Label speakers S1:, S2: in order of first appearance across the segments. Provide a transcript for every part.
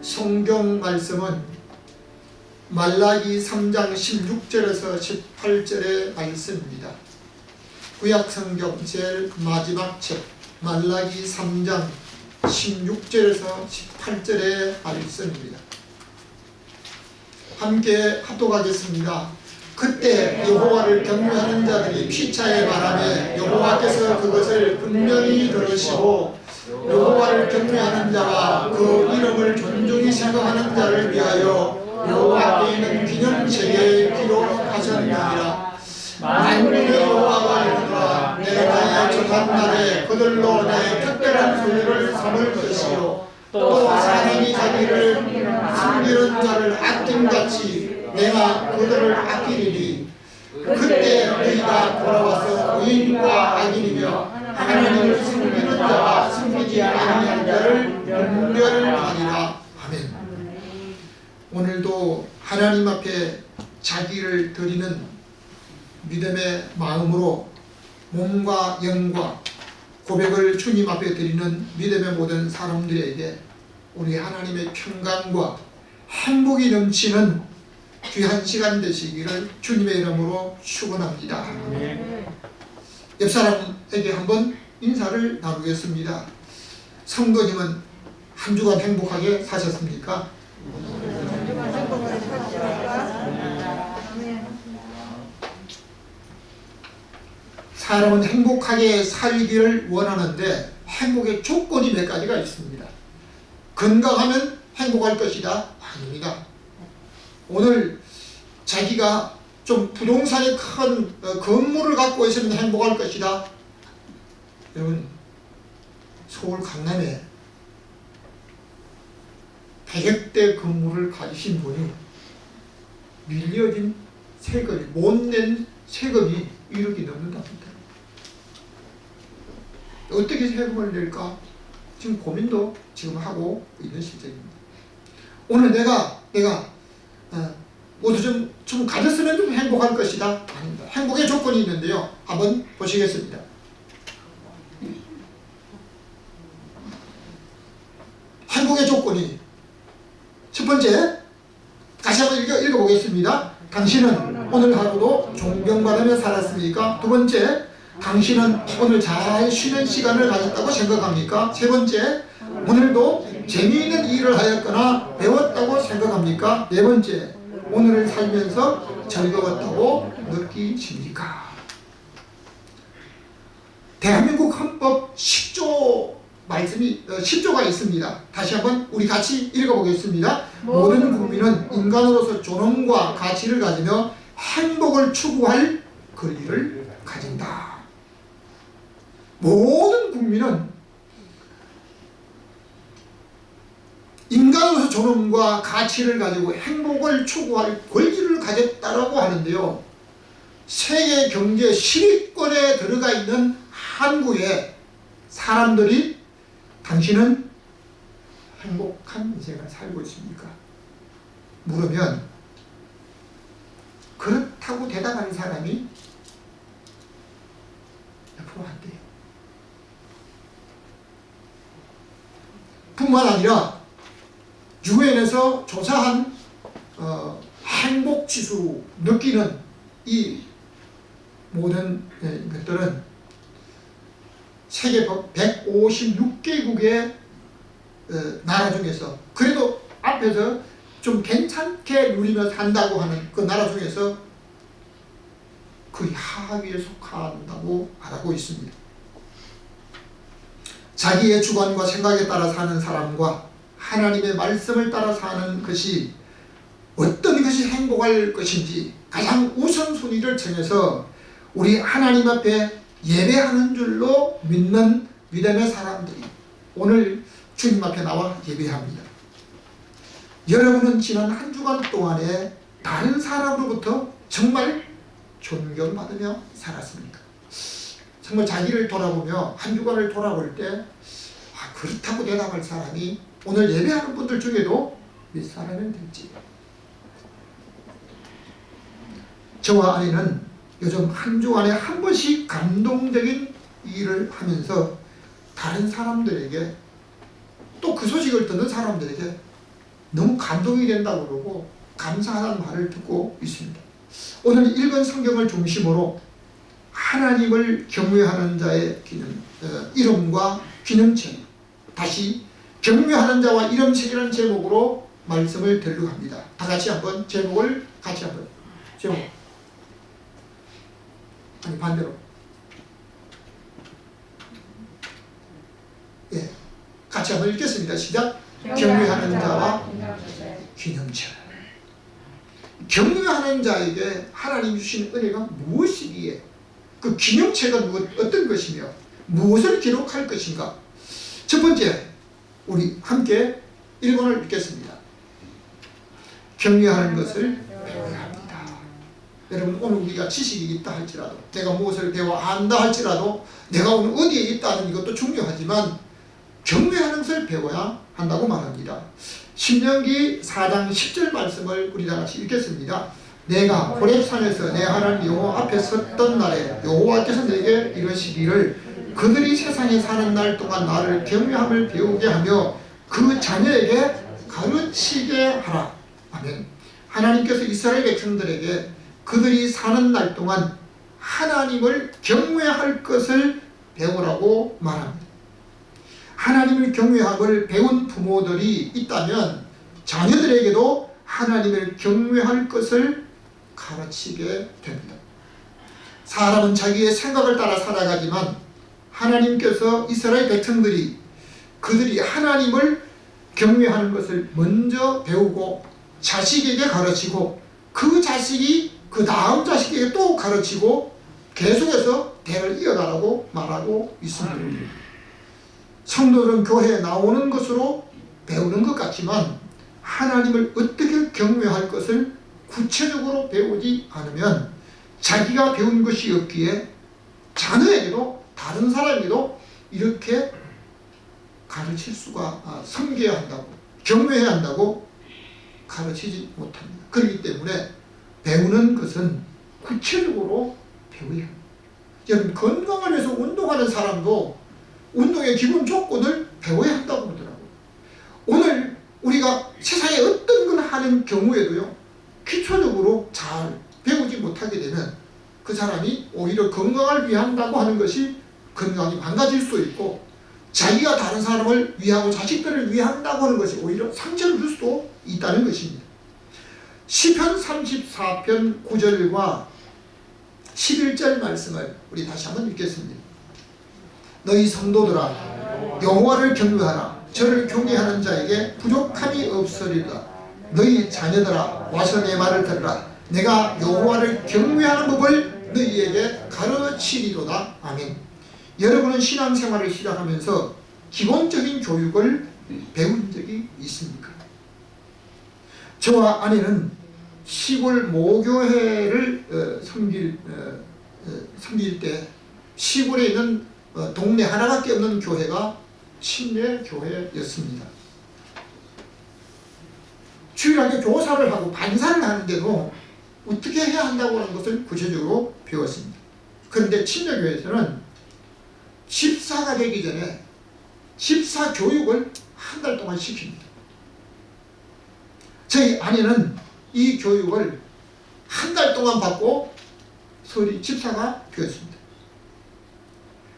S1: 성경 말씀은 말라기 3장 16절에서 18절의 말씀입니다. 구약성경 제일 마지막 책 말라기 3장 16절에서 18절의 말씀입니다. 함께 합독하겠습니다. 그때 여호와를 경외하는 자들이 피차에 말하며 여호와께서 그것을 분명히 들으시고 여호와를 경외하는 자와 그 이름을 존중히 생각하는 자를 위하여 여호와께 있는 기념책에 기록하셨느니라. 만군의 여호와가 이르노라. 내가 나의 정한 날에 그들로 나의 특별한 소유를 삼을 것이요 또 사람이 자기를 숨기는 자를 아낌같이 내가 그들을 아끼리니 그때 너희가 돌아와서 의인과 악인이며 하나님을 숨기는 자와 숨기지 아니한 자를 분별하리라. 아멘. 오늘도 하나님 앞에 자기를 드리는 믿음의 마음으로 몸과 영과 고백을 주님 앞에 드리는 믿음의 모든 사람들에게 우리 하나님의 평강과 행복이 넘치는 귀한 시간 되시기를 주님의 이름으로 축원합니다. 옆 사람에게 한번 인사를 나누겠습니다. 성도님은 한 주간 행복하게 사셨습니까? 사람은 행복하게 살기를 원하는데 행복의 조건이 몇 가지가 있습니다. 건강하면 행복할 것이다? 아닙니다. 오늘 자기가 좀 부동산이 큰 건물을 갖고 있으면 행복할 것이다. 여러분, 서울 강남에 100대 건물을 가지신 분이 밀려진 세금이, 못 낸 세금이 1억이 넘는답니다. 어떻게 세금을 낼까? 지금 고민도 지금 하고 있는 시점입니다. 오늘 내가 모두 좀 가졌으면 좀 행복할 것이다. 아닙니다. 행복의 조건이 있는데요. 한번 보시겠습니다. 행복의 조건이 첫 번째, 다시 한번 읽어보겠습니다. 당신은 오늘 하루도 존경받으며 살았습니까? 두 번째, 당신은 오늘 잘 쉬는 시간을 가졌다고 생각합니까? 세 번째, 오늘도 재미있는 일을 하였거나 배웠다고 생각합니까? 네 번째, 오늘을 살면서 즐거웠다고 느끼십니까? 대한민국 헌법 10조 말씀이 10조가 있습니다. 다시 한번 우리 같이 읽어보겠습니다. 모든 국민은 인간으로서 존엄과 가치를 가지며 행복을 추구할 권리를 가진다. 모든 국민은 인간으로서 존엄과 가치를 가지고 행복을 추구할 권리를 가졌다라고 하는데요. 세계 경제 10위권에 들어가 있는 한국의 사람들이 당신은 행복한 인생을 살고 있습니까? 물으면 그렇다고 대답하는 사람이 몇% 안 돼요. 뿐만 아니라 유엔에서 조사한 행복지수 느끼는 이 모든 것들은 세계 156개국의 나라 중에서 그래도 앞에서 좀 괜찮게 누리며 산다고 하는 그 나라 중에서 그 하위에 속한다고 말하고 있습니다. 자기의 주관과 생각에 따라 사는 사람과 하나님의 말씀을 따라 사는 것이 어떤 것이 행복할 것인지 가장 우선순위를 정해서 우리 하나님 앞에 예배하는 줄로 믿는 믿음의 사람들이 오늘 주님 앞에 나와 예배합니다. 여러분은 지난 한 주간 동안에 다른 사람으로부터 정말 존경받으며 살았습니까? 정말 자기를 돌아보며 한 주간을 돌아볼 때 그렇다고 대답할 사람이 오늘 예배하는 분들 중에도 몇 사람은 될지. 저와 아내는 요즘 한 주간에 한 번씩 감동적인 일을 하면서 다른 사람들에게 또 그 소식을 듣는 사람들에게 너무 감동이 된다고 그러고 감사하다는 말을 듣고 있습니다. 오늘 읽은 성경을 중심으로 하나님을 경외하는 자의 이름과 기념책, 다시 경외하는 자와 이름책이라는 제목으로 말씀을 드리려고 합니다. 다 같이 한번 제목을 같이 한번 제목 아니 반대로 예 같이 한번 읽겠습니다. 시작. 경외하는 자와 기념책. 경외하는 자에게 하나님 주신 은혜가 무엇이기에 그 기념책은 어떤 것이며 무엇을 기록할 것인가. 첫 번째 우리 함께 1번을 읽겠습니다. 경외하는 것을 배워야 합니다. 여러분 오늘 우리가 지식이 있다 할지라도 내가 무엇을 배워 안다 할지라도 내가 오늘 어디에 있다는 이것도 중요하지만 경외하는 것을 배워야 한다고 말합니다. 신명기 4장 10절 말씀을 우리 다 같이 읽겠습니다. 내가 호렙산에서 내 하나님 여호와 앞에 섰던 날에 여호와께서 내게 이르시기를 그들이 세상에 사는 날 동안 나를 경외함을 배우게 하며 그 자녀에게 가르치게 하라. 아멘. 하나님께서 이스라엘 백성들에게 그들이 사는 날 동안 하나님을 경외할 것을 배우라고 말합니다. 하나님을 경외함을 배운 부모들이 있다면 자녀들에게도 하나님을 경외할 것을 가르치게 됩니다. 사람은 자기의 생각을 따라 살아가지만 하나님께서 이스라엘 백성들이 그들이 하나님을 경외하는 것을 먼저 배우고 자식에게 가르치고 그 자식이 그 다음 자식에게 또 가르치고 계속해서 대를 이어가라고 말하고 있습니다. 성도들은 교회에 나오는 것으로 배우는 것 같지만 하나님을 어떻게 경외할 것을 구체적으로 배우지 않으면 자기가 배운 것이 없기에 자녀에게도 다른 사람에게도 이렇게 가르칠 수가 섬겨야 한다고 경외해야 한다고 가르치지 못합니다. 그렇기 때문에 배우는 것은 구체적으로 배워야 합니다. 여러분 건강을 위해서 운동하는 사람도 운동의 기본 조건을 배워야 한다고 그러더라고요. 오늘 우리가 세상에 어떤 걸 하는 경우에도요 기초적으로 잘 배우지 못하게 되면 그 사람이 오히려 건강을 위한다고 하는 것이 건강이 망가질 수 있고 자기가 다른 사람을 위하고 자식들을 위한다고 하는 것이 오히려 상처를 줄 수도 있다는 것입니다. 시편 34편 9절과 11절 말씀을 우리 다시 한번 읽겠습니다. 너희 성도들아 여호와를 경외하라. 저를 경외하는 자에게 부족함이 없으리라. 너희 자녀들아 와서 내 말을 들으라. 내가 여호와를 경외하는 법을 너희에게 가르치리로다. 아멘. 여러분은 신앙생활을 시작하면서 기본적인 교육을 배운 적이 있습니까? 저와 아내는 시골 모교회를 섬길 때 시골에 있는 동네 하나밖에 없는 교회가 침례교회였습니다. 주일학교 교사를 하고 반사를 하는데도 어떻게 해야 한다고 하는 것을 구체적으로 배웠습니다. 그런데 침례교회에서는 집사가 되기 전에 집사 교육을 한 달 동안 시킵니다. 저희 아내는 이 교육을 한 달 동안 받고 서울이 집사가 되었습니다.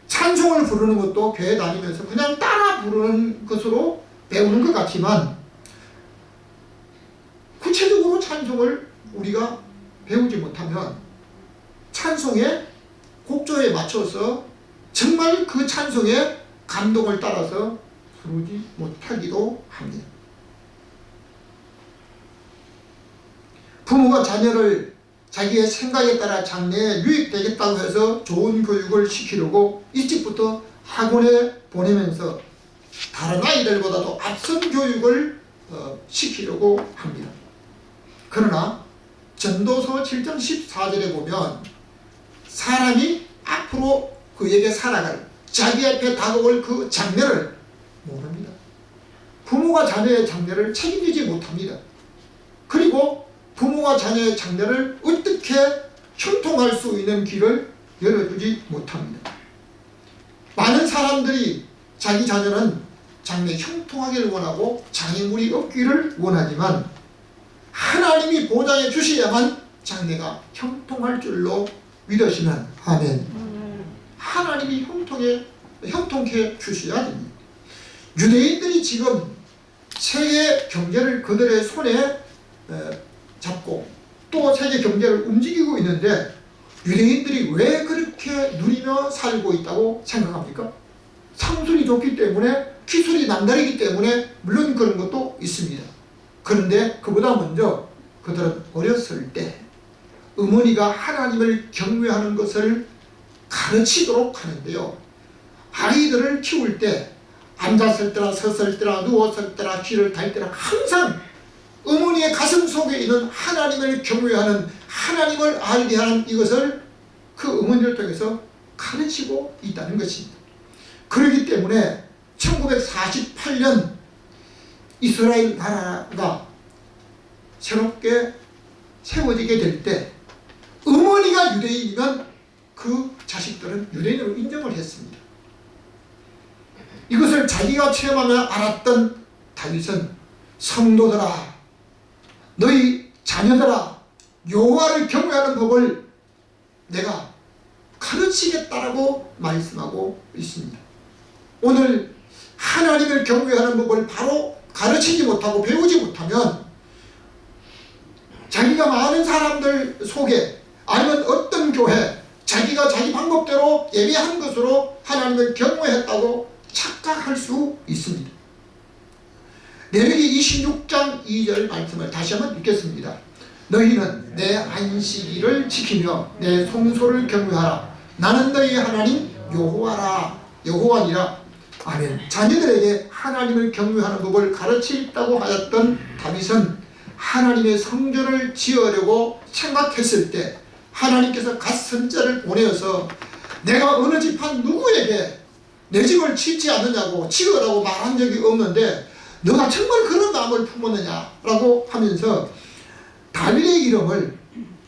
S1: 찬송을 부르는 것도 교회 다니면서 그냥 따라 부르는 것으로 배우는 것 같지만 구체적으로 찬송을 우리가 배우지 못하면 찬송의 곡조에 맞춰서 정말 그 찬송의 감동을 따라서 부르지 못하기도 합니다. 부모가 자녀를 자기의 생각에 따라 장래에 유익되겠다고 해서 좋은 교육을 시키려고 일찍부터 학원에 보내면서 다른 아이들보다도 앞선 교육을 시키려고 합니다. 그러나 전도서 7장 14절에 보면 사람이 앞으로 그에게 살아갈 자기 앞에 다가올 그 장래를 모릅니다. 부모가 자녀의 장래를 책임지지 못합니다. 그리고 부모가 자녀의 장래를 어떻게 형통할 수 있는 길을 열어주지 못합니다. 많은 사람들이 자기 자녀는 장래 형통하기를 원하고 장애물이 없기를 원하지만 하나님이 보장해 주셔야만 장래가 형통할 줄로 믿으시면 아멘. 하나님이 형통해 주셔야 됩니다. 유대인들이 지금 세계 경제를 그들의 손에 잡고 또 세계 경제를 움직이고 있는데 유대인들이 왜 그렇게 누리며 살고 있다고 생각합니까? 상술이 좋기 때문에, 기술이 남다르기 때문에 물론 그런 것도 있습니다. 그런데 그보다 먼저 그들은 어렸을 때 어머니가 하나님을 경외하는 것을 가르치도록 하는데요. 아이들을 키울 때 앉았을 때나 섰을 때나 누웠을 때나 귀를 달 때나 항상 어머니의 가슴 속에 있는 하나님을 경외하는, 하나님을 알게 하는 이것을 그 어머니를 통해서 가르치고 있다는 것입니다. 그렇기 때문에 1948년 이스라엘 나라가 새롭게 세워지게 될 때 어머니가 유대인이면 그 자식들은 유대인으로 인정을 했습니다. 이것을 자기가 체험하며 알았던 다윗은 성도들아, 너희 자녀들아, 여호와를 경외하는 법을 내가 가르치겠다라고 말씀하고 있습니다. 오늘 하나님을 경외하는 법을 바로 가르치지 못하고 배우지 못하면 자기가 많은 사람들 속에 아니면 어떤 교회, 자기가 자기 방법대로 예배한 것으로 하나님을 경외했다고 착각할 수 있습니다. 레위기 26장 2절 말씀을 다시 한번 읽겠습니다. 너희는 내 안식일을 지키며 내 성소를 경외하라. 나는 너희 하나님 여호와니라. 아멘. 자녀들에게 하나님을 경외하는 법을 가르치겠다고 하였던 다윗은 하나님의 성전을 지으려고 생각했을 때 하나님께서 갓 선자를 보내어서 내가 어느 집한 누구에게 내 집을 짓지 않느냐고 지으라고 말한 적이 없는데 너가 정말 그런 마음을 품었느냐라고 하면서 다윗의 이름을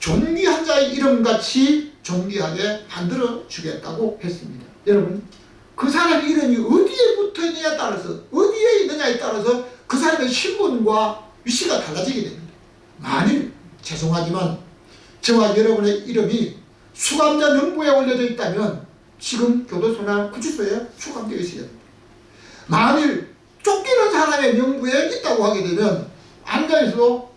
S1: 존귀한 자의 이름같이 존귀하게 만들어 주겠다고 했습니다. 여러분, 그 사람의 이름이 어디에 붙어 있느냐에 따라서, 어디에 있느냐에 따라서 그 사람의 신분과 위치가 달라지게 됩니다. 만일 죄송하지만 저와 여러분의 이름이 수감자 명부에 올려져 있다면 지금 교도소나 구치소에 수감되어 있어야 됩니다. 만일 쫓기는 사람의 명부에 있다고 하게 되면 앉아있어도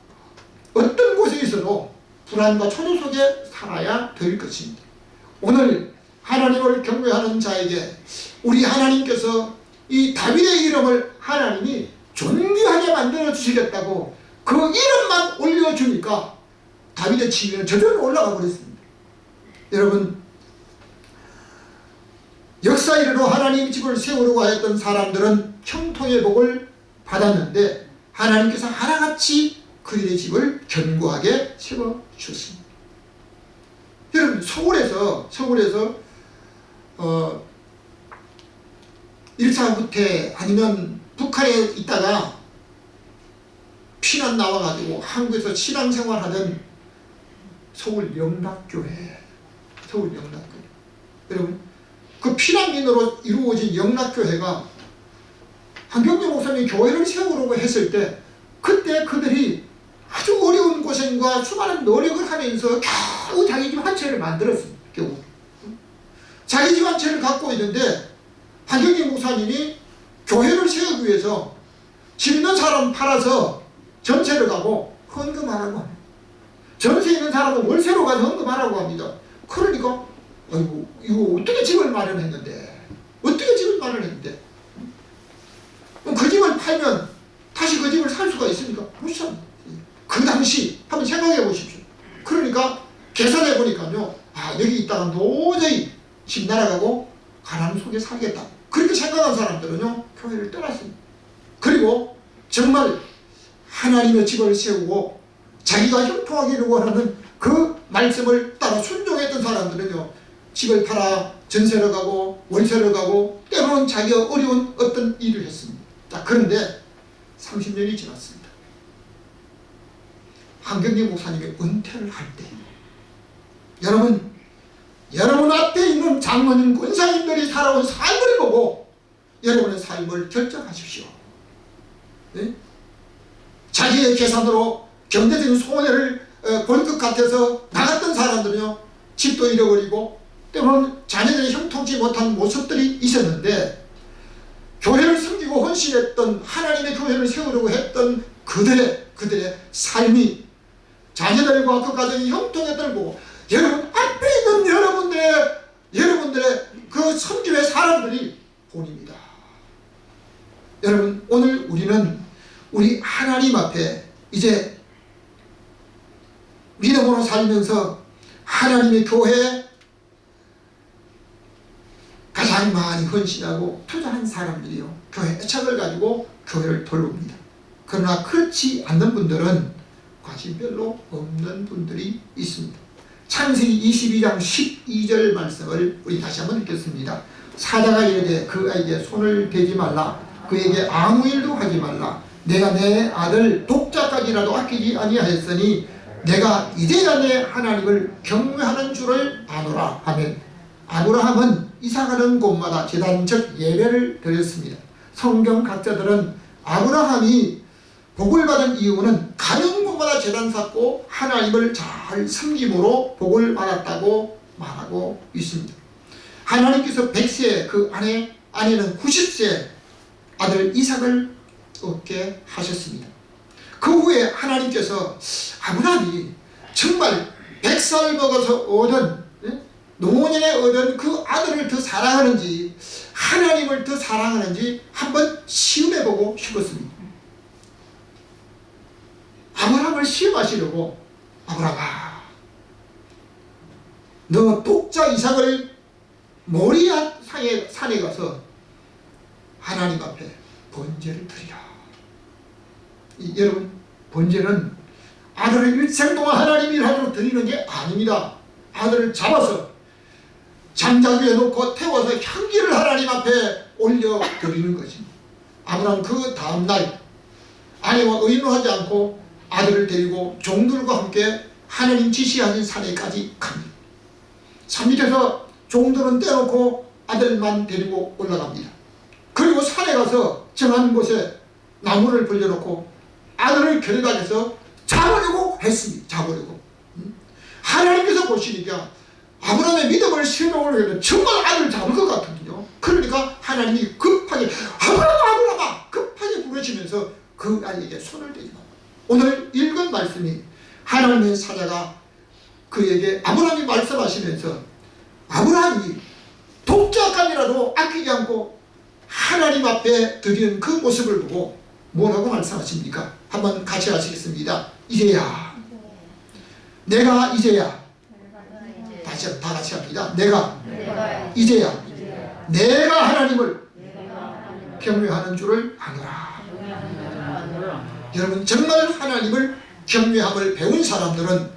S1: 어떤 곳에 있어도 불안과 초조 속에 살아야 될 것입니다. 오늘 하나님을 경외하는 자에게 우리 하나님께서 이 다윗의 이름을 하나님이 존귀하게 만들어 주시겠다고 그 이름만 올려주니까 다윗의 지위는 저절로 올라가 버렸습니다. 여러분, 역사 이래로 하나님 집을 세우려고 하였던 사람들은 형통의 복을 받았는데 하나님께서 하나같이 그들의 집을 견고하게 세워주셨습니다. 여러분, 서울에서 1차 후퇴 아니면 북한에 있다가 피난 나와가지고 한국에서 신앙생활하던 서울 영락교회. 여러분, 그 피난민으로 이루어진 영락교회가 한경재 목사님이 교회를 세우려고 했을 때 그때 그들이 아주 어려운 고생과 수많은 노력을 하면서 겨우 자기 집 한 채를 만들었습니다. 겨우 자기 집 한 채를 갖고 있는데 한경재 목사님이 교회를 세우기 위해서 집 있는 사람 팔아서 전세를 가고 헌금하라고 합니다. 전세 있는 사람은 월세로 가서 헌금하라고 합니다. 그러니까 아이고, 이거 어떻게 집을 마련했는데 그 집을 팔면 다시 그 집을 살 수가 있습니까? 못 삽니다. 그 당시 한번 생각해 보십시오. 그러니까 계산해 보니까요, 여기 있다가 도저히 집 날아가고 가난 속에 살겠다, 그렇게 생각한 사람들은요 교회를 떠났습니다. 그리고 정말 하나님의 집을 세우고 자기가 형통하기를 원하는 그 말씀을 따라 순종했던 사람들은요 집을 팔아 전세를 가고 월세를 가고 때로는 자기가 어려운 어떤 일을 했습니다. 자, 그런데 30년이 지났습니다. 한경재 목사님이 은퇴를 할 때 여러분 앞에 있는 장로님 권사님들이 살아온 삶을 보고 여러분의 삶을 결정하십시오. 네? 자기의 계산으로 경제적인 손해를 볼 것 같아서 나갔던 사람들은요, 집도 잃어버리고 때로는 자녀들이 형통치 못한 모습들이 있었는데, 교회를 섬기고 헌신했던, 하나님의 교회를 세우려고 했던 그들의 삶이 자녀들과 그 가정이 형통했던 거고, 여러분 앞에 있는 여러분들의 그 섬김의 사람들이 본입니다. 여러분, 오늘 우리는 우리 하나님 앞에 이제 믿음으로 살면서 하나님의 교회에 가장 많이 헌신하고 투자한 사람들이요, 교회 애착을 가지고 교회를 돌봅니다. 그러나 그렇지 않는 분들은 관심 별로 없는 분들이 있습니다. 창세기 22장 12절 말씀을 우리 다시 한번 읽겠습니다. 사자가 이르되 그 아이에게 손을 대지 말라, 그에게 아무 일도 하지 말라. 내가 내 아들 독자까지라도 아끼지 아니하였으니 내가 이제야 내 하나님을 경외하는 줄을 아노라 하면, 아브라함은 이사가는 곳마다 제단 즉 예배를 드렸습니다. 성경 학자들은 아브라함이 복을 받은 이유는 가는 곳마다 제단 쌓고 하나님을 잘 섬김으로 복을 받았다고 말하고 있습니다. 하나님께서 100세 그 아내는 90세 아들 이삭을 얻게 하셨습니다. 그 후에 하나님께서 아브라함이 정말 100살 먹어서 얻은, 노년에 얻은 그 아들을 더 사랑하는지 하나님을 더 사랑하는지 한번 시험해보고 싶었습니다. 아브라함을 시험하시려고, 아브라함아, 너 독자 이삭을 모리아 산에 가서 하나님 앞에 번제를 드리라. 여러분, 번제는 아들을 일생 동안 하나님 일하도록 드리는 게 아닙니다. 아들을 잡아서 장자기에 놓고 태워서 향기를 하나님 앞에 올려 드리는 것입니다. 아브라함 그 다음날 아내와 의논하지 않고 아들을 데리고 종들과 함께 하나님 지시하신 산에까지 갑니다. 산 밑에서 종들은 떼놓고 아들만 데리고 올라갑니다. 그리고 산에 가서 정한 곳에 나무를 벌려놓고 아들을 결박해서 잡으려고 했습니다. 잡으려고. 하나님께서 보시니까 아브라함의 믿음을 실험하려고 했는데 정말 아들을 잡을 것 같거든요. 그러니까 하나님이 급하게 아브라함아 급하게 부르시면서 그 아이에게 손을 대지 마. 오늘 읽은 말씀이 하나님의 사자가 그에게, 아브라함이 말씀하시면서 아브라함이 독자감이라도 아끼지 않고 하나님 앞에 드리는 그 모습을 보고 뭐라고 말씀하십니까? 한번 같이 하시겠습니다. 이제야 내가 다 같이 합니다. 내가 이제야 내가 하나님을 경외하는 줄을 아노라. 여러분, 정말 하나님을 경외함을 배운 사람들은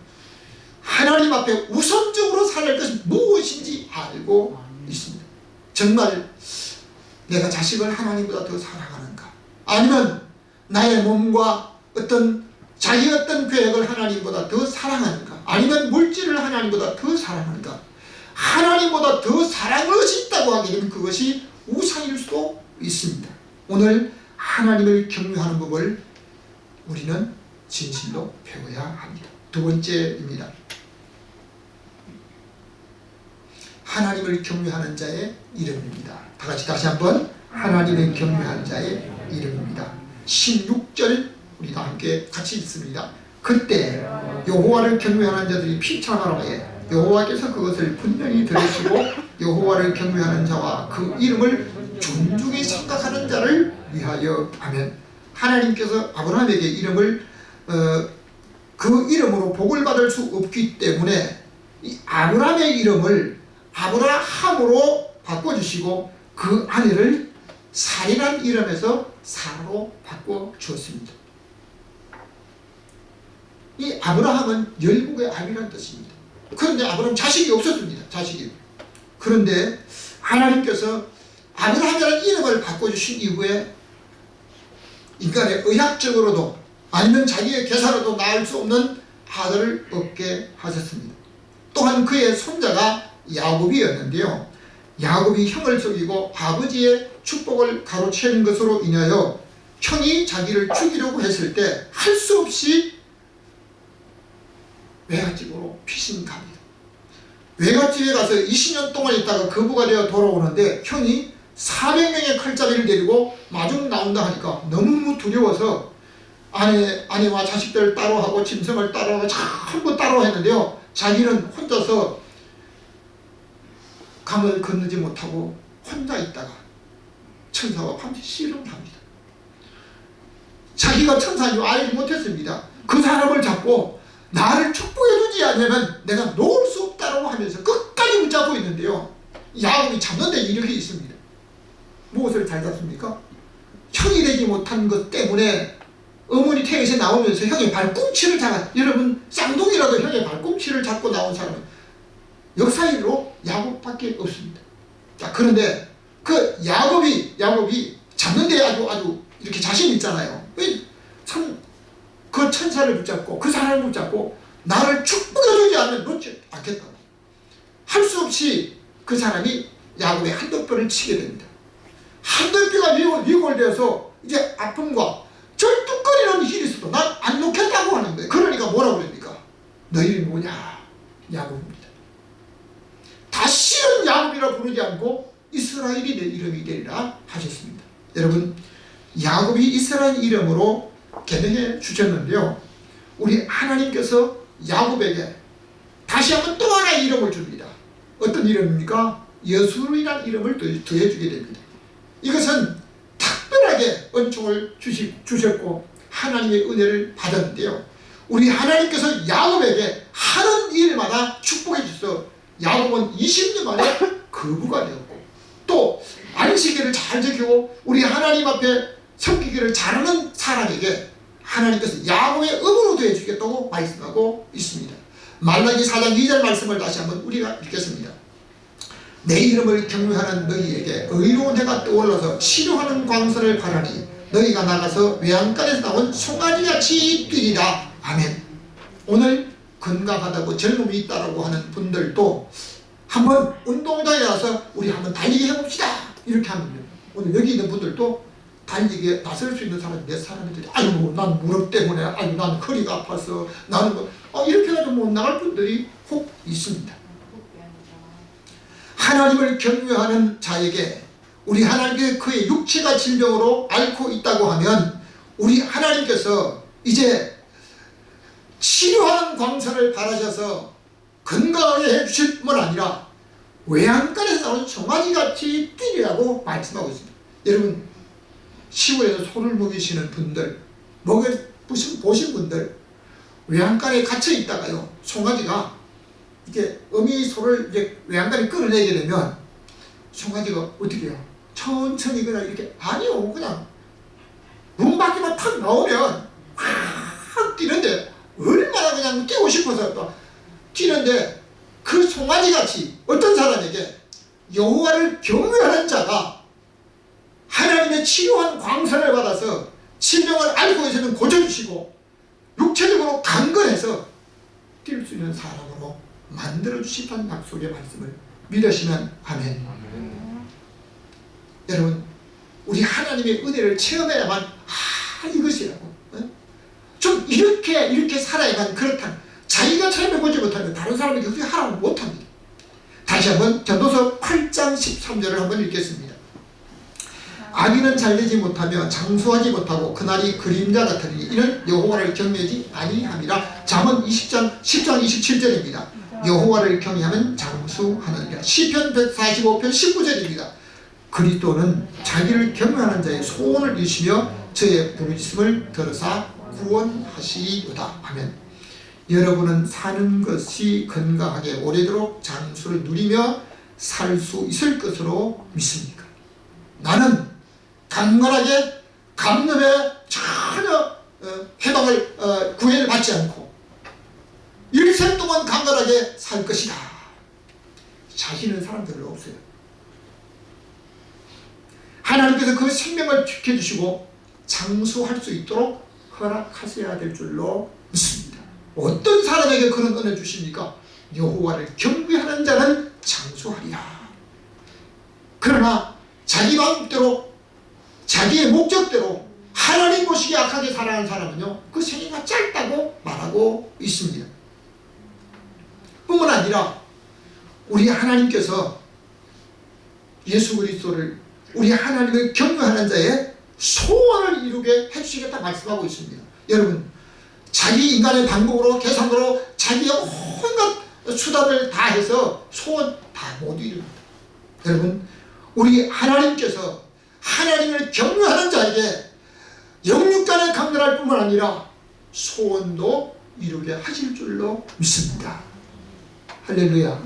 S1: 하나님 앞에 우선적으로 살아갈 것이 무엇인지 알고 있습니다. 정말 내가 자식을 하나님보다 더 사랑하는가? 아니면 나의 몸과 자기 어떤 계획을 하나님보다 더 사랑하는가? 아니면 물질을 하나님보다 더 사랑하는가? 하나님보다 더 사랑할 것이 있다고 하게 되면 그것이 우상일 수도 있습니다. 오늘 하나님을 경외하는 법을 우리는 진실로 배워야 합니다. 두 번째입니다. 하나님을 경외하는 자의 이름입니다. 다 같이 다시 한번, 하나님을 경외하는 자의 이름입니다. 16절 우리 다 함께 같이 읽습니다. 그때 여호와를 경외하는 자들이 피창하라에 여호와께서 그것을 분명히 들으시고 여호와를 경외하는 자와 그 이름을 존중히 생각하는 자를 위하여 하면, 하나님께서 아브라함에게 이름을 그 이름으로 복을 받을 수 없기 때문에 이 아브라함의 이름을 아브라함으로 바꿔주시고 그 아내를 사리란 이름에서 사라로 바꿔주었습니다. 이 아브라함은 열국의 아비란 뜻입니다. 그런데 아브라함 자식이 없었습니다. 자식이. 그런데 하나님께서 아브라함이라는 이름을 바꿔주신 이후에 인간의 의학적으로도 아니면 자기의 계산으로도 낳을 수 없는 아들을 얻게 하셨습니다. 또한 그의 손자가 야곱이었는데요, 야곱이 형을 속이고 아버지의 축복을 가로챈 것으로 인하여 형이 자기를 죽이려고 했을 때 할 수 없이 외갓집으로 피신 갑니다. 외갓집에 가서 20년 동안 있다가 거부가 되어 돌아오는데 형이 400명의 칼잡이를 데리고 마중 나온다 하니까 너무 두려워서 아내와 자식들 따로 하고 짐승을 따로 하고 전부 따로 했는데요. 자기는 혼자서 강을 건너지 못하고 혼자 있다가 천사와 밤새 씨름을 합니다. 자기가 천사인 줄 알지 못했습니다. 그 사람을 잡고 나를 축복해주지 않으면 내가 놓을 수 없다고 하면서 끝까지 붙잡고 있는데요. 야곱이 잡는 데 이력이 있습니다. 무엇을 잘 잡습니까? 형이 되지 못한 것 때문에 어머니 태에서 나오면서 형의 발꿈치를 잡아, 여러분 쌍둥이라도 형의 발꿈치를 잡고 나온 사람은 역사인으로 야곱밖에 없습니다. 자, 그런데 그 야곱이 잡는 데 아주 이렇게 자신 있잖아요. 참 그 천사를 붙잡고 그 사람을 붙잡고 나를 축복해주지 않으면 놓지 않겠다고 할 수 없이 그 사람이 야곱의 한도뼈를 치게 됩니다. 한도뼈가 미골되어서 이제 아픔과 절뚝거리는 일이 있어도 난 안 놓겠다고 하는 거예요. 그러니까 뭐라고 그럽니까? 너 이름이 뭐냐? 야곱입니다. 다시는 야곱이라 부르지 않고 이스라엘이 내 이름이 되리라 하셨습니다. 여러분, 야곱이 이스라엘 이름으로 개명해 주셨는데요. 우리 하나님께서 야곱에게 다시 한번 또 하나의 이름을 줍니다. 어떤 이름입니까? 여수이라는 이름을 더해주게 됩니다. 이것은 특별하게 은총을 주셨고 하나님의 은혜를 받았는데요. 우리 하나님께서 야곱에게 하는 일마다 축복해 주셔서 야곱은 20년 만에 거부가 되었고 또 안식일을 잘 지키고 우리 하나님 앞에 섬기기를 잘하는 사람에게 하나님께서 야곱의 음으로 더해주겠다고 말씀하고 있습니다. 말라기 4장 2절 말씀을 다시 한번 우리가 읽겠습니다. 내 이름을 경외하는 너희에게 의로운 해가 떠올라서 치료하는 광선을 바라니 너희가 나가서 외양간에서 나온 송아지같이 뛰리라. 아멘. 오늘 건강하다고 젊음이 있다고 하는 분들도 한번 운동장에 가서 우리 한번 달리기 해봅시다. 이렇게 하면 오늘 여기 있는 분들도 달리기에 나설 수 있는 사람이 몇 사람이들이 아이고 난 무릎 때문에 아이고 난 허리가 아파서 나는 이렇게 해가지고 못 나갈 분들이 혹 있습니다. 하나님을 경외하는 자에게 우리 하나님께 그의 육체가 질병으로 앓고 있다고 하면 우리 하나님께서 이제 치료하는 광선을 바라셔서 건강하게 해주실 뿐만 아니라 외양간에서 나온 송아지같이 뛰리라고 말씀하고 있습니다. 여러분 시골에서 소를 먹이시는 분들 보신 분들 외양간에 갇혀 있다가요 송아지가 이게 어미 소를 이제 외양간에 끌어내게 되면 송아지가 어떻게 해요? 천천히 그냥 이렇게 아니요 그냥 문 밖에만 탁 나오면 확 뛰는데 얼마나 그냥 뛰고 싶어서 또 뛰는데 그 송아지같이 어떤 사람에게 여호와를 경외하는 자가 하나님의 치료한 광선을 받아서 질병을 앓고 있으면 고쳐주시고 육체적으로 강건해서 뛸 수 있는 사람으로 만들어주시다는 약속의 말씀을 믿으시면 아멘. 여러분 우리 하나님의 은혜를 체험해야만 이것이라고 좀 이렇게 살아야만 그렇다. 자기가 체험해보지 못하면 다른 사람에게 그렇게 하라고 못합니다. 다시 한번 전도서 8장 13절을 한번 읽겠습니다. 악인은 잘되지 못하며 장수하지 못하고 그날이 그림자 같으니 이는 여호와를 경외하지 아니함이라. 잠언 10장 27절입니다. 여호와를 경외하면 장수하느니라. 시편 145편 19절입니다. 그리스도는 자기를 경외하는 자의 소원을 이루시며 저의 부르짖음을 들으사 구원하시리로다. 아멘. 여러분은 사는 것이 건강하게 오래도록 장수를 누리며 살 수 있을 것으로 믿습니까? 나는 강건하게 감염에 전혀 해방을 구애를 받지 않고 일생 동안 강건하게 살 것이다. 자신은 사람 별로 없어요. 하나님께서 그 생명을 지켜주시고 장수할 수 있도록 허락하셔야 될 줄로 믿습니다. 어떤 사람에게 그런 은혜 주십니까? 여호와를 경배하는 자는 장수하리라. 그러나 자기 마음대로 자기의 목적대로 하나님 보시기에 악하게 살아가는 사람은요, 그 생애가 짧다고 말하고 있습니다. 뿐만 아니라 우리 하나님께서 예수 그리스도를 우리 하나님을 경외하는 자의 소원을 이루게 해주시겠다 말씀하고 있습니다. 여러분, 자기 인간의 방법으로 계산으로 자기의 온갖 수단을 다해서 소원 다 못 이룹니다. 여러분, 우리 하나님께서 하나님을 경외하는 자에게 영육간에 강렬할 뿐만 아니라 소원도 이루게 하실 줄로 믿습니다. 할렐루야.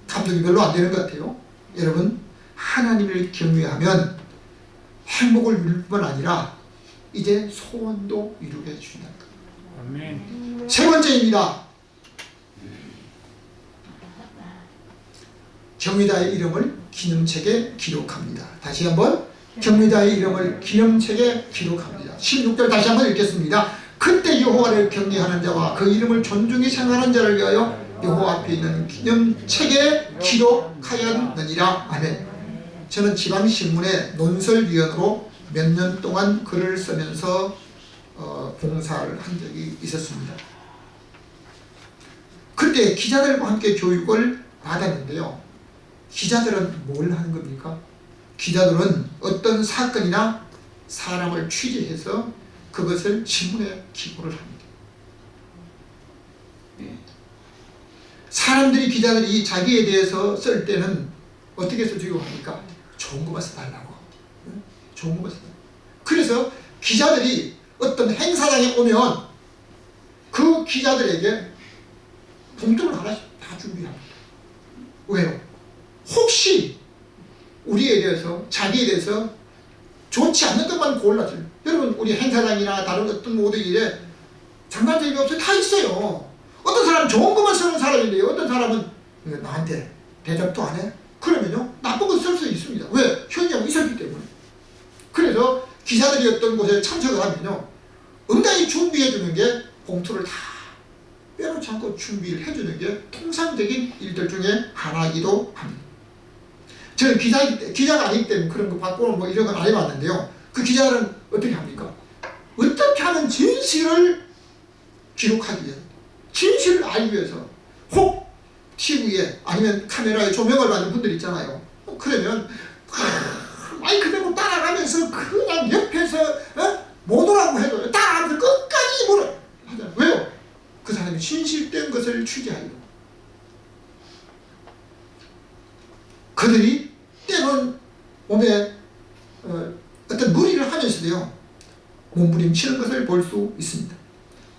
S1: 감동이 별로 안 되는 것 같아요. 여러분, 하나님을 경외하면 행복을 누릴 뿐만 아니라 이제 소원도 이루게 해주신다. 아멘. 세 번째입니다. 경외자의 이름을 기념책에 기록합니다. 다시 한번, 경외자의 이름을 기념책에 기록합니다. 16절 다시 한번 읽겠습니다. 그때 여호와를 경외하는 자와 그 이름을 존중히 생각하는 자를 위하여 여호와 앞에 있는 기념책에 기록하였느니라. 아멘. 저는 지방신문의 논설위원으로 몇 년 동안 글을 쓰면서 봉사를 한 적이 있었습니다. 그때 기자들과 함께 교육을 받았는데요. 기자들은 뭘 하는 겁니까? 기자들은 어떤 사건이나 사람을 취재해서 그것을 신문에 기고를 합니다. 사람들이, 기자들이 자기에 대해서 쓸 때는 어떻게 써주고 합니까? 좋은 것만 써달라고. 좋은 것만 써달라고. 그래서 기자들이 어떤 행사장에 오면 그 기자들에게 봉투를 하나씩 다 준비합니다. 왜요? 혹시 우리에 대해서, 자기에 대해서 좋지 않는 것만 골라줘요. 여러분, 우리 행사장이나 다른 어떤 모든 일에 장단점이 없어요. 다 있어요. 어떤 사람은 좋은 것만 쓰는 사람인데요, 어떤 사람은 나한테 대답도 안 해? 그러면요, 나쁜 거 쓸 수 있습니다. 왜? 현장이 있었기 때문에. 그래서 기자들이 어떤 곳에 참석을 하면요, 응당히 준비해주는 게 봉투를 다 빼놓지 않고 준비를 해주는 게 통상적인 일들 중에 하나이기도 합니다. 저는 기자가 아니기 때문에 그런 거 받고는 뭐 이런 건 안 해봤는데요. 그 기자들은 어떻게 합니까? 어떻게 하면 진실을 기록하기 위해서, 진실을 알기 위해서, 혹 TV에 아니면 카메라에 조명을 받는 분들 있잖아요. 그러면 마이크 대고 따라가면서 그냥 옆에서 뭐더라고 해도 따라가면서 끝까지 뭐라 하잖아요. 왜요? 그 사람이 진실된 것을 취재하려고. 그들이 때론 몸에 어떤 무리를 하면서도요, 몸부림치는 것을 볼 수 있습니다.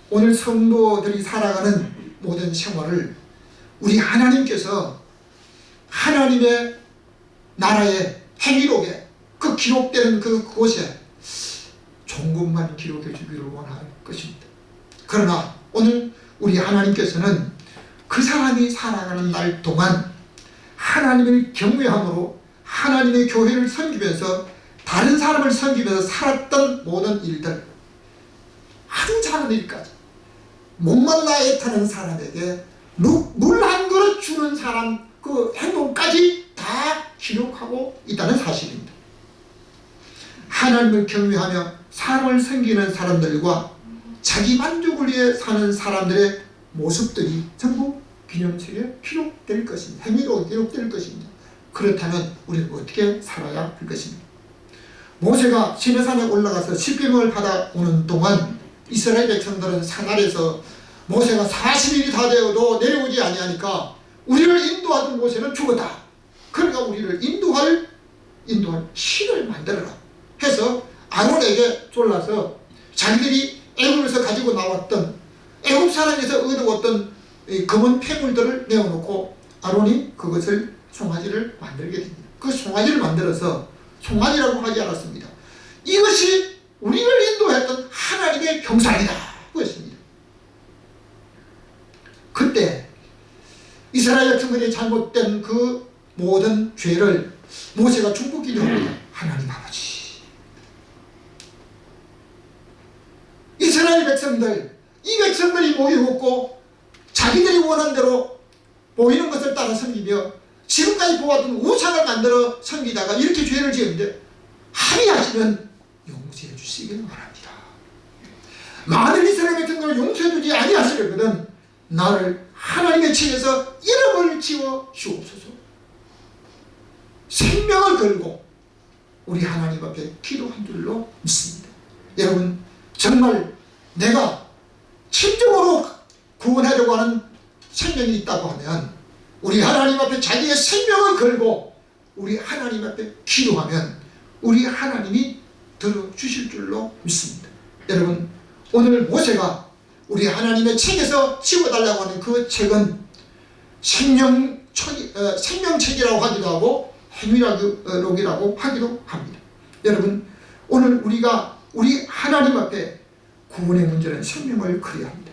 S1: 오늘 성도들이 살아가는 모든 생활을 우리 하나님께서 하나님의 나라의 행위록에 그 기록되는 그곳에 좋은 것만 기록해 주기를 원할 것입니다. 그러나 오늘 우리 하나님께서는 그 사람이 살아가는 날 동안 하나님을 경외함으로 하나님의 교회를 섬기면서 다른 사람을 섬기면서 살았던 모든 일들, 아주 작은 일까지 목말라 애타는 사람에게 물 한 그릇 주는 사람 그 행동까지 다 기록하고 있다는 사실입니다. 하나님을 경외하며 사람을 섬기는 사람들과 자기 만족을 위해 사는 사람들의 모습들이 전부 기념책에 기록될 것입니다. 행위로 기록될 것입니다. 그렇다면 우리는 어떻게 살아야 할 것입니까? 모세가 시내산에 올라가서 십계명을 받아오는 동안 이스라엘 백성들은 산아래에서 모세가 40일이 다 되어도 내려오지 아니하니까 우리를 인도하던 모세는 죽었다. 그러니까 우리를 인도할 신을 만들어라 해서 아론에게 졸라서 자기들이 애굽에서 가지고 나왔던, 애굽 사람에서 얻어왔던 검은 폐물들을 내어놓고 아론이 그것을 송아지를 만들게 됩니다. 그 송아지를 만들어서, 송아지라고 하지 않았습니다. 이것이 우리를 인도했던 하나님의 형상이다 그랬습니다. 그때 이스라엘 백성들이 잘못된 그 모든 죄를 모세가 중보 기도합니다. 하나님 아버지, 이스라엘 백성들, 이 백성들이 목이 없고 자기들이 원하는 대로 보이는 것을 따라 섬기며 지금까지 보았던 우상을 만들어 섬기다가 이렇게 죄를 지었는데 합의하시면 용서해 주시기를 바랍니다. 만일 이스라엘 같은 걸 용서해 주지 아니하시려거든 나를 하나님의 책에서 이름을 지워 주옵소서. 생명을 걸고 우리 하나님 앞에 기도한 줄로 믿습니다. 여러분, 정말 내가 진정으로 구원하려고 하는 생명이 있다고 하면 우리 하나님 앞에 자기의 생명을 걸고 우리 하나님 앞에 기도하면 우리 하나님이 들어주실 줄로 믿습니다. 여러분, 오늘 모세가 우리 하나님의 책에서 지워달라고 하는 그 책은 생명책이라고 하기도 하고 행위록이라고 하기도 합니다. 여러분, 오늘 우리가 우리 하나님 앞에 구원의 문제는 생명을 걸어야 합니다.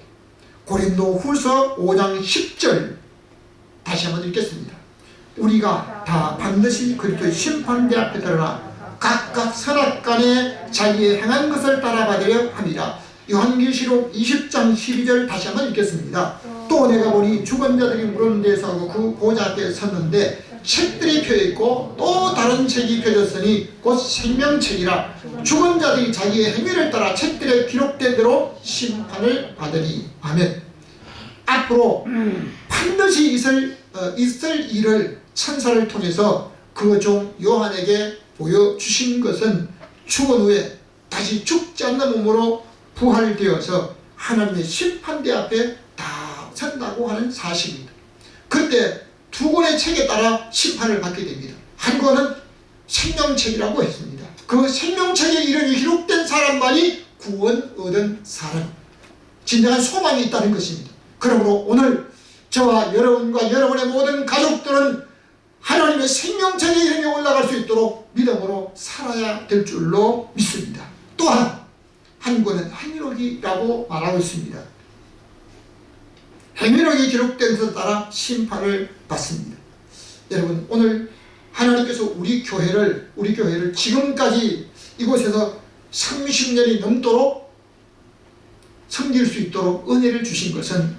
S1: 고린도후서 5장 10절 다시 한번 읽겠습니다. 우리가 다 반드시 그리스도의 심판대 앞에 드러나 각각 선악간에 자기의 행한 것을 따라받으려 합니다. 요한계시록 20장 12절 다시 한번 읽겠습니다. 또 내가 보니 죽은 자들이 무릎 데서 하고 그 보좌 앞에 섰는데 책들이 펴있고 또 다른 책이 펴졌으니 곧 생명책이라. 죽은 자들이 자기의 행위를 따라 책들에 기록된 대로 심판을 받으니. 아멘. 앞으로 반드시 있을 일을 천사를 통해서 그 종 요한에게 보여주신 것은 죽은 후에 다시 죽지 않는 몸으로 부활되어서 하나님의 심판대 앞에 다 선다고 하는 사실입니다. 그때 두 권의 책에 따라 심판을 받게 됩니다. 한 권은 생명책이라고 했습니다. 그 생명책에 이름이 기록된 사람만이 구원 얻은 사람, 진정한 소망이 있다는 것입니다. 그러므로 오늘 저와 여러분과 여러분의 모든 가족들은 하나님의 생명책에 이름이 올라갈 수 있도록 믿음으로 살아야 될 줄로 믿습니다. 또한 한 권은 행위록이라고 말하고 있습니다. 행위록이 기록된 것에 따라 심판을 받습니다. 여러분, 오늘 하나님께서 우리 교회를 지금까지 이곳에서 30년이 넘도록 섬길 수 있도록 은혜를 주신 것은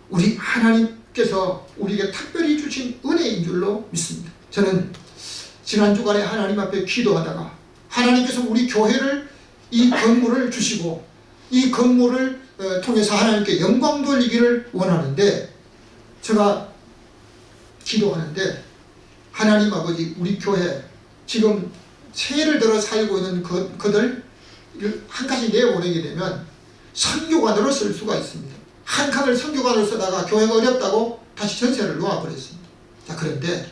S1: 우리 하나님께서 우리에게 특별히 주신 은혜인 줄로 믿습니다. 저는 지난 주간에 하나님 앞에 기도하다가 하나님께서 우리 교회를 이 건물을 주시고 이 건물을 통해서 하나님께 영광 돌리기를 원하는데, 제가 기도하는데 하나님 아버지, 우리 교회 지금 새해를 들어 살고 있는 그들 한 가지 내보내게 되면 선교관으로 쓸 수가 있습니다. 한 칸을 선교관으로 쓰다가 교회가 어렵다고 다시 전세를 놓아버렸습니다. 자, 그런데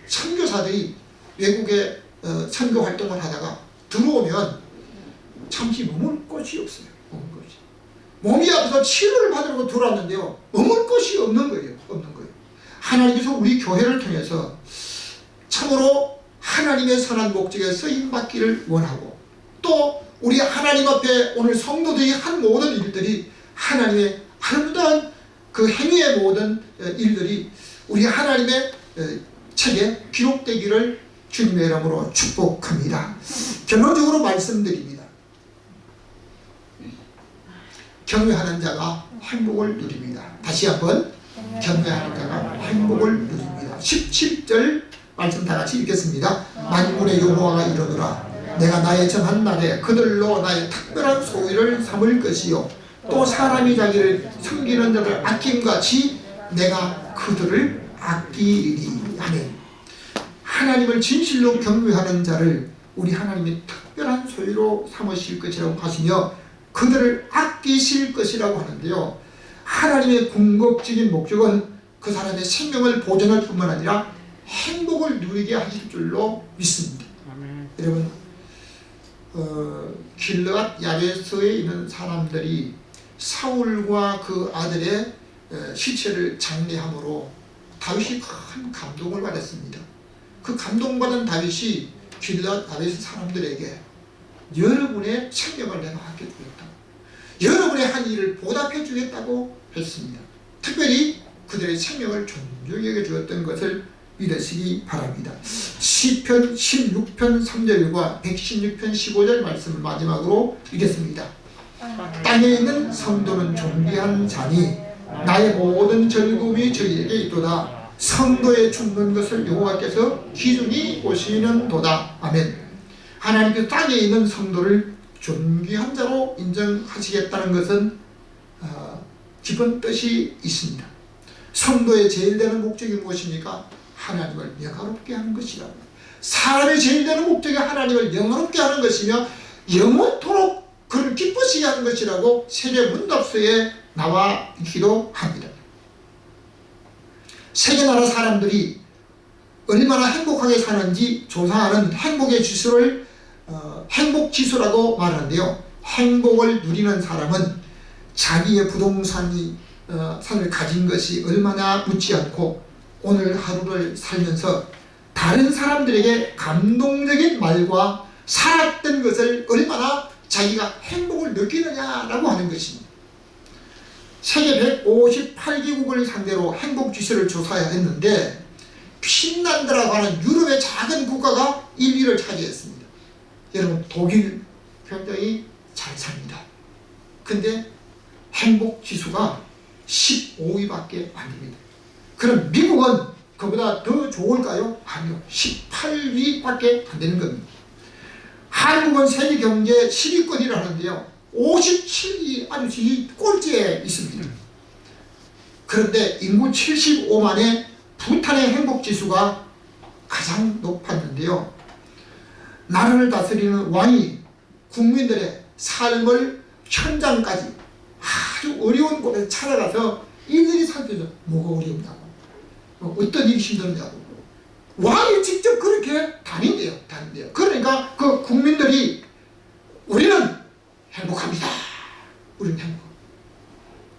S1: 선교사들이 외국에 선교 활동을 하다가 들어오면 잠시 머물 곳이 없어요. 몸이 아파서 치료를 받으려고 들어왔는데요, 머물 곳이 없는 거예요. 하나님께서 우리 교회를 통해서 참으로 하나님의 선한 목적에 쓰임받기를 원하고, 또 우리 하나님 앞에 오늘 성도들이 한 모든 일들이 하나님의 아름다운 그 행위의 모든 일들이 우리 하나님의 책에 기록되기를 주님의 이름으로 축복합니다. 결론적으로 말씀드립니다. 경외하는 자가 행복을 누립니다. 다시 한번, 경외하는 자가 행복을 누립니다. 17절 말씀 다 같이 읽겠습니다. 만군의 여호와가 이르노라. 내가 나의 정한 날에 그들로 나의 특별한 소유를 삼을 것이요, 또 사람이 자기를 섬기는 자를 아낌같이 내가 그들을 아끼리니. 아멘. 하나님을 진실로 경외하는 자를 우리 하나님이 특별한 소유로 삼으실 것이라고 하시며 그들을 아끼실 것이라고 하는데요, 하나님의 궁극적인 목적은 그 사람의 생명을 보존할 뿐만 아니라 행복을 누리게 하실 줄로 믿습니다. 아멘. 여러분, 길르앗 야베스에 있는 사람들이 사울과 그 아들의 시체를 장례함으로 다윗이 큰 감동을 받았습니다. 그 감동받은 다윗이 길르앗 야베스 사람들에게 여러분의 생명을 내가 아껴주겠다, 여러분의 한 일을 보답해 주겠다고 했습니다. 특별히 그들의 생명을 존중해 주었던 것을 믿으시기 바랍니다. 시편 16편 3절과 116편 15절 말씀을 마지막으로 읽겠습니다. 땅에 있는 성도는 존귀한 자니 나의 모든 즐거움이 저희에게 있도다. 성도에 죽는 것을 여호와께서 기준히 보시는도다. 아멘. 하나님께서 땅에 있는 성도를 존귀한 자로 인정하시겠다는 것은 깊은 뜻이 있습니다. 성도의 제일 되는 목적이 무엇입니까? 하나님을 영화롭게 하는 것이라고. 사람의 제일 되는 목적이 하나님을 영화롭게 하는 것이며 영원토록 그를 기쁘시게 하는 것이라고 세계 문답서에 나와 있기도 합니다. 세계 나라 사람들이 얼마나 행복하게 사는지 조사하는 행복의 지수를 행복지수라고 말하는데요. 행복을 누리는 사람은 자기의 부동산을 가진 것이 얼마나 묻지 않고 오늘 하루를 살면서 다른 사람들에게 감동적인 말과 살았던 것을 얼마나 자기가 행복을 느끼느냐라고 하는 것입니다. 세계 158개국을 상대로 행복지수를 조사했는데 핀란드라고 하는 유럽의 작은 국가가 1위를 차지했습니다. 여러분, 독일 굉장히 잘 삽니다. 근데 행복지수가 15위밖에 안 됩니다. 그럼 미국은 그보다 더 좋을까요? 아니요. 18위밖에 안 되는 겁니다. 한국은 세계경제 10위권이라 하는데요. 57위 아주 꼴찌에 있습니다. 그런데 인구 75만의 부탄의 행복지수가 가장 높았는데요. 나라를 다스리는 왕이 국민들의 삶을 현장까지 아주 어려운 곳에 찾아가서 일일이 살펴서 뭐가 어렵냐고, 어떤 일이 힘들냐고 왕이 직접 그렇게 다닌대요. 그러니까 그 국민들이 우리는 행복합니다. 우리는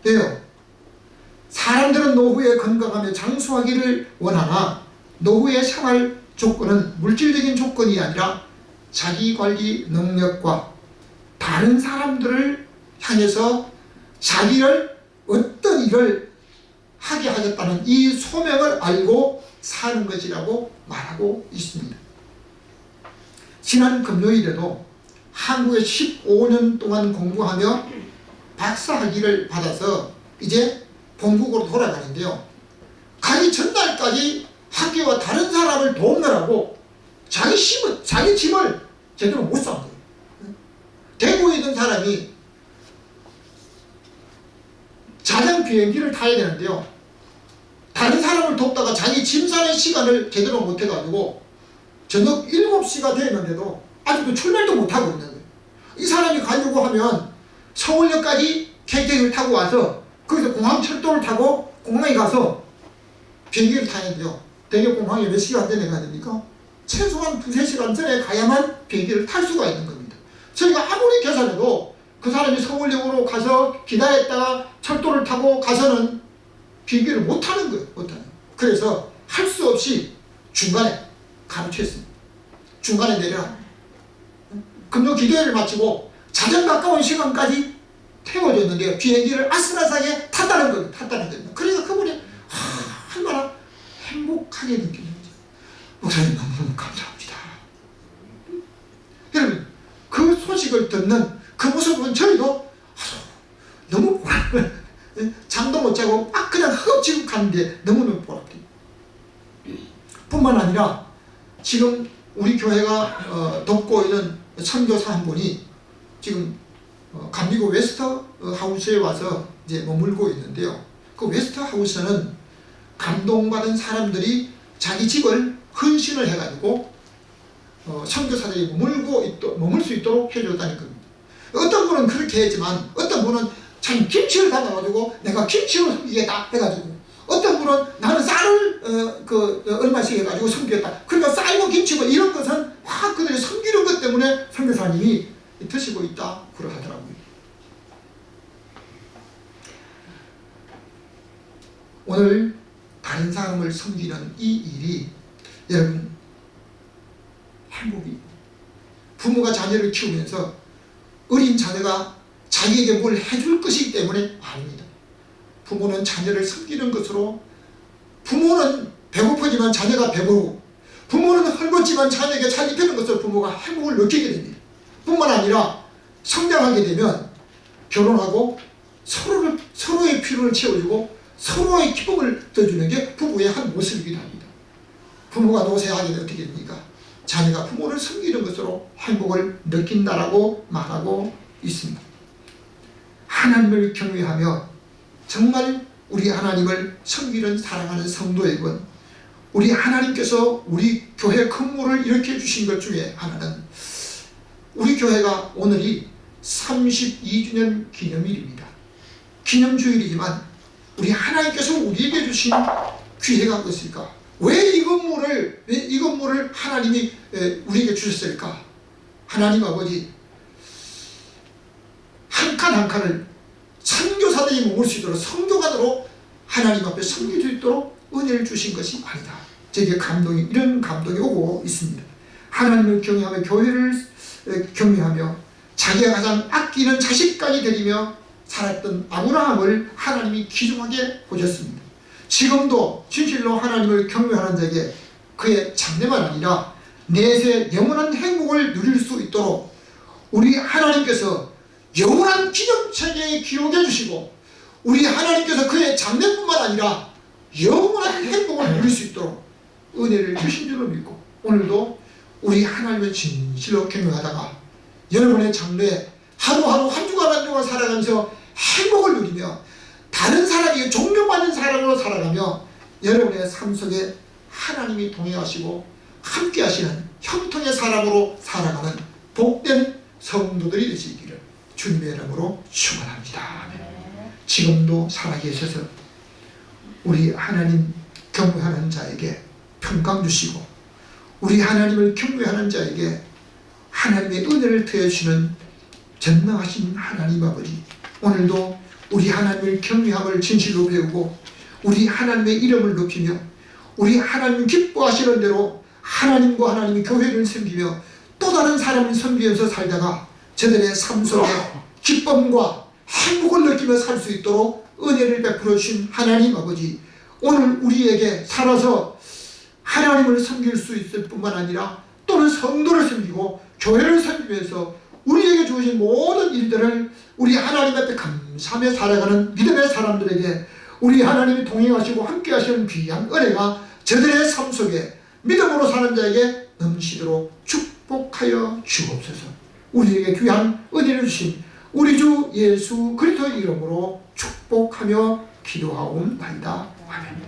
S1: 행복해요. 사람들은 노후에 건강하며 장수하기를 원하나 노후의 생활 조건은 물질적인 조건이 아니라 자기관리 능력과 다른 사람들을 향해서 자기를 어떤 일을 하게 하겠다는 이 소명을 알고 사는 것이라고 말하고 있습니다. 지난 금요일에도 한국에 15년 동안 공부하며 박사학위를 받아서 이제 본국으로 돌아가는데요. 가기 전날까지 학교와 다른 사람을 돕느라고 자기 짐을 제대로 못 싼 거예요. 대구에 있는 사람이 자장 비행기를 타야 되는데요. 다른 사람을 돕다가 자기 짐 싸는 시간을 제대로 못 해가지고 저녁 7시가 되는데도 아직도 출발도 못하고 있는 거예요. 이 사람이 가려고 하면 서울역까지 KTX를 타고 와서 거기서 공항철도를 타고 공항에 가서 비행기를 타야 돼요. 대개 공항에 몇 시간 전에 가야 됩니까? 최소한 2-3시간 전에 가야만 비행기를 탈 수가 있는 겁니다. 저희가 아무리 계산해도 그 사람이 서울역으로 가서 기다렸다가 철도를 타고 가서는 비행기를 못 타는 거예요. 못 타요. 그래서 할 수 없이 중간에 가로챘습니다. 중간에 내려라. 금요 기도회를 마치고 자정 가까운 시간까지 태워줬는데요. 비행기를 아슬아슬하게 탔다는 겁니다. 그래서 그분이 얼마나 행복하게 느끼는지. 목사님 너무너무 감사합니다. 여러분, 그 소식을 듣는 그 모습은 저희도 너무 잠도 못 자고 막 그냥 허겁지겁 가는데 너무너무 보람돼요. 뿐만 아니라 지금 우리 교회가 돕고 있는 선교사 한 분이 지금 감리교 웨스터 하우스에 와서 이제 머물고 있는데요. 그 웨스터 하우스는 감동받은 사람들이 자기 집을 헌신을 해가지고 선교사들이 머물 수 있도록 해줬다는 겁니다. 어떤 분은 그렇게 했지만 어떤 분은 참 김치를 담아가지고 내가 김치로 섬기겠다 해가지고, 어떤 분은 나는 쌀을 얼마씩 해가지고 섬기겠다. 그러니까 쌀과 김치 뭐 이런 것은 확 그들이 섬기는 것 때문에 선교사님이 드시고 있다 그러하더라고요. 오늘 다른 사람을 섬기는 이 일이 여러분 행복이, 부모가 자녀를 키우면서 어린 자녀가 자기에게 뭘 해줄 것이기 때문에 아닙니다. 부모는 자녀를 섬기는 것으로, 부모는 배고프지만 자녀가 배부르고, 부모는 헐벗지만 자녀에게 잘 입히는 것으로 부모가 행복을 느끼게 됩니다. 뿐만 아니라 성장하게 되면 결혼하고 서로의 필요를 채워주고 서로의 기쁨을 얻어주는 게 부부의 한 모습이기도 합니다. 부모가 노쇠하게 되면 어떻게 됩니까? 자녀가 부모를 섬기는 것으로 행복을 느낀다라고 말하고 있습니다. 하나님을 경외하며 정말 우리 하나님을 섬기는 사랑하는 성도 여러분, 우리 하나님께서 우리 교회 건물을 일으켜 주신 것 중에 하나는 우리 교회가 오늘이 32주년 기념일입니다. 기념주일이지만 우리 하나님께서 우리에게 주신 기회가 무엇일까? 왜 이 건물을 하나님이 우리에게 주셨을까? 하나님 아버지 한 칸 한 칸을 선교사들이 머물 수 있도록 성교관으로 하나님 앞에 섬길 수 있도록 은혜를 주신 것이 아니다. 제게 이런 감동이 오고 있습니다. 하나님을 경외하며 교회를 경외하며 자기가 가장 아끼는 자식까지 데리며 살았던 아브라함을 하나님이 귀중하게 보셨습니다. 지금도 진실로 하나님을 경외하는 자에게 그의 장래만 아니라 내세 영원한 행복을 누릴 수 있도록 우리 하나님께서 영원한 기념체계에 기록해 주시고 우리 하나님께서 그의 장래뿐만 아니라 영원한 행복을 누릴 수 있도록 은혜를 주신 줄로 믿고 오늘도 우리 하나님을 진실로 경외하다가 여러분의 장래에 하루하루 한 주간 한 주간 살아가면서 행복을 누리며 다른 사람이 존경받는 사람으로 살아가며 여러분의 삶 속에 하나님이 동행하시고 함께 하시는 형통의 사람으로 살아가는 복된 성도들이 되시기를 주님의 이름으로 축원합니다. 지금도 살아계셔서 우리 하나님 경외하는 자에게 평강 주시고 우리 하나님을 경외하는 자에게 하나님의 은혜를 더해주시는 전능하신 하나님 아버지, 오늘도 우리 하나님을 경외함을 진실로 배우고 우리 하나님의 이름을 높이며 우리 하나님 기뻐하시는 대로 하나님과 하나님의 교회를 섬기며 또 다른 사람을 섬기면서 살다가 저들의 삶 속에 기쁨과 행복을 느끼며 살 수 있도록 은혜를 베풀어 주신 하나님 아버지, 오늘 우리에게 살아서 하나님을 섬길 수 있을 뿐만 아니라 또는 성도를 섬기고 교회를 섬기면서 우리에게 주어진 모든 일들을 우리 하나님 앞에 감사하며 살아가는 믿음의 사람들에게 우리 하나님이 동행하시고 함께 하시는 귀한 은혜가 저들의 삶 속에 믿음으로 사는 자에게 넘치도록 축복하여 주옵소서. 우리에게 귀한 은혜를 주신 우리 주 예수 그리스도의 이름으로 축복하며 기도하옵나이다. 아멘.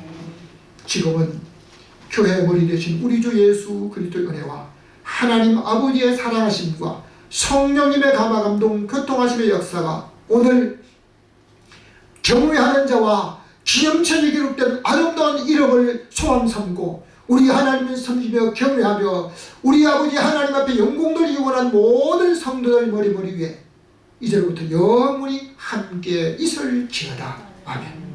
S1: 지금은 교회의 머리 되신 우리 주 예수 그리스도의 은혜와 하나님 아버지의 사랑하심과 성령님의 감화감동 교통하심의 역사가 오늘 경외하는 자와 기념천이 기록된 아름다운 이름을 소망 삼고 우리 하나님을 섬기며 경외하며 우리 아버지 하나님 앞에 영광 돌리기 원하는 모든 성도들 머리 위에 이제부터 영원히 함께 있을지어다. 아멘.